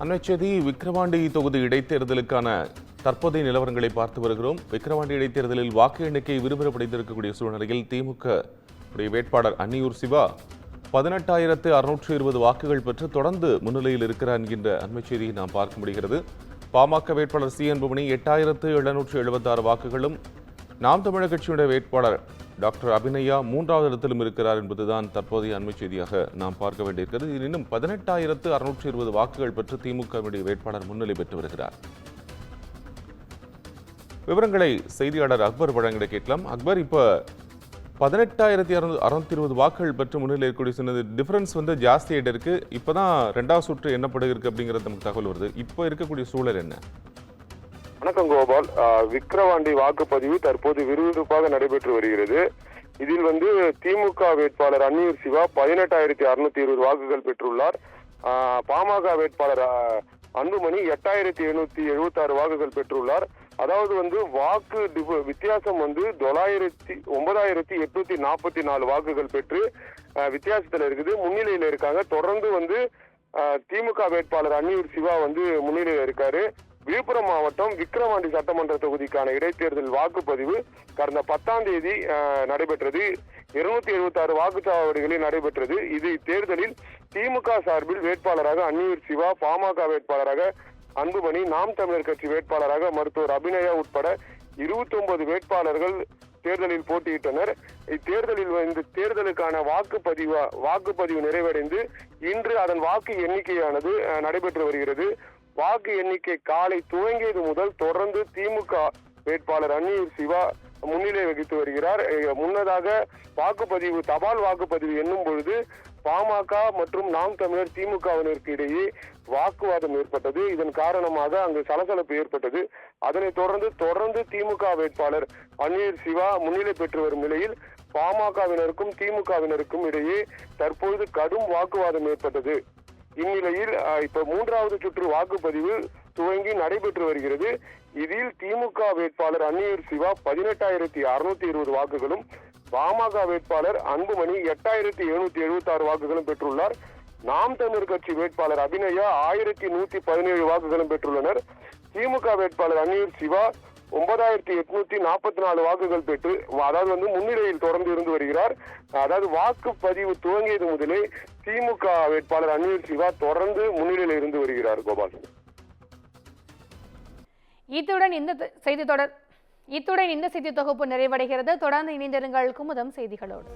அண்மைச்செய்தி விக்கிரவாண்டி தொகுதி இடைத்தேர்தலுக்கான தற்போதைய நிலவரங்களை பார்த்து வருகிறோம். விக்கிரவாண்டி இடைத்தேர்தலில் வாக்கு எண்ணிக்கை விறுவிறுப்படைந்திருக்கக்கூடிய சூழ்நிலையில் திமுக வேட்பாளர் அன்னியூர் சிவா 18,620 வாக்குகள் பெற்று தொடர்ந்து முன்னிலையில் இருக்கிறார் என்கின்ற அண்மைச்செய்தியை நாம் பார்க்க முடிகிறது. பாமக வேட்பாளர் சி அன்புமணி 8,776 வாக்குகளும், நாம் தமிழர் கட்சியுடைய வேட்பாளர் டாக்டர் அபிநயா 3வது இடத்திலும் இருக்கிறார் என்பதுதான் தற்போதைய அண்மை செய்தியாக நாம் பார்க்க வேண்டியிருக்கிறது. இதில் இன்னும் 18,620 வாக்குகள் பெற்று திமுக வேட்பாளர் முன்னிலை பெற்று வருகிறார். விவரங்களை செய்தியாளர் அக்பர் வழங்கிட கேட்கலாம். அக்பர், இப்ப 18,620 வாக்குகள் பெற்று முன்னிலை இருக்கக்கூடிய சொன்னது டிஃபரன்ஸ் ஜாஸ்தி ஆகிட்டு இருக்கு. இப்பதான் 2வது சுற்று எண்ணப்படுகிறது அப்படிங்கிறது நமக்கு தகவல் வருது. இப்போ இருக்கக்கூடிய சூழல் என்ன? வணக்கம் கோபால். விக்கிரவாண்டி வாக்குப்பதிவு தற்போது விறுவிறுப்பாக நடைபெற்று வருகிறது. இதில் திமுக வேட்பாளர் அன்னியூர் சிவா 18,620 வாக்குகள் பெற்றுள்ளார். பாமக வேட்பாளர் அன்புமணி 8,776 வாக்குகள் பெற்றுள்ளார். அதாவது வாக்கு வித்தியாசம் 9,844 வாக்குகள் பெற்று வித்தியாசத்தில் இருக்குது, முன்னிலையில இருக்காங்க. தொடர்ந்து திமுக வேட்பாளர் அன்னியூர் சிவா முன்னிலையில இருக்காரு. விழுப்புரம் மாவட்டம் விக்கிரவாண்டி சட்டமன்ற தொகுதிக்கான இடைத்தேர்தல் வாக்குப்பதிவு கடந்த 10ஆம் தேதி நடைபெற்றது. 276 வாக்குச்சாவடிகளில் நடைபெற்றது. இது தேர்தலில் திமுக சார்பில் வேட்பாளராக அன்னியூர் சிவா, பாமக வேட்பாளராக அன்புமணி, நாம் தமிழர் கட்சி வேட்பாளராக மருத்துவர் அபிநயா உட்பட 29 வேட்பாளர்கள் தேர்தலில் போட்டியிட்டனர். இத்தேர்தலில் இந்த தேர்தலுக்கான வாக்குப்பதிவு நிறைவடைந்து இன்று அதன் வாக்கு எண்ணிக்கையானது நடைபெற்று வருகிறது. வாக்கு எண்ணிக்கை காலை துவங்கியது முதல் தொடர்ந்து திமுக வேட்பாளர் அன்னியூர் சிவா முன்னிலை வகித்து வருகிறார். முன்னதாக தபால் வாக்குப்பதிவு எண்ணும் பொழுது பாமக மற்றும் நாம் தமிழர் திமுகவினருக்கு இடையே வாக்குவாதம் ஏற்பட்டது. இதன் காரணமாக அங்கு சலசலப்பு ஏற்பட்டது. அதனைத் தொடர்ந்து திமுக வேட்பாளர் அன்னியூர் சிவா முன்னிலை பெற்று வரும் நிலையில் பாமகவினருக்கும் திமுகவினருக்கும் இடையே தற்பொழுது கடும் வாக்குவாதம் ஏற்பட்டது. இந்நிலையில் இப்ப 3வது சுற்று வாக்குப்பதிவு துவங்கி நடைபெற்று வருகிறது. இதில் திமுக வேட்பாளர் அன்னியூர் சிவா 18,620 வாக்குகளும், பாமக வேட்பாளர் அன்புமணி 8,776 வாக்குகளும் பெற்றுள்ளார். நாம் தமிழர் கட்சி வேட்பாளர் அபிநயா 1,117 வாக்குகளும் பெற்றுள்ளனர். திமுக வேட்பாளர் அன்னியூர் சிவா 9,844 வாக்குகள் பெற்று முன்னிலையில் தொடர்ந்து இருந்து வருகிறார். அதாவது வாக்குப்பதிவு துவங்கியது முதலே திமுக வேட்பாளர் அன்னியூர் சிவா தொடர்ந்து முன்னிலையில் இருந்து வருகிறார். கோபால், இத்துடன் இந்த செய்தி தொகுப்பு நிறைவடைகிறது. தொடர்ந்து இணைந்திருங்கள் குமுதம் செய்திகளோடு.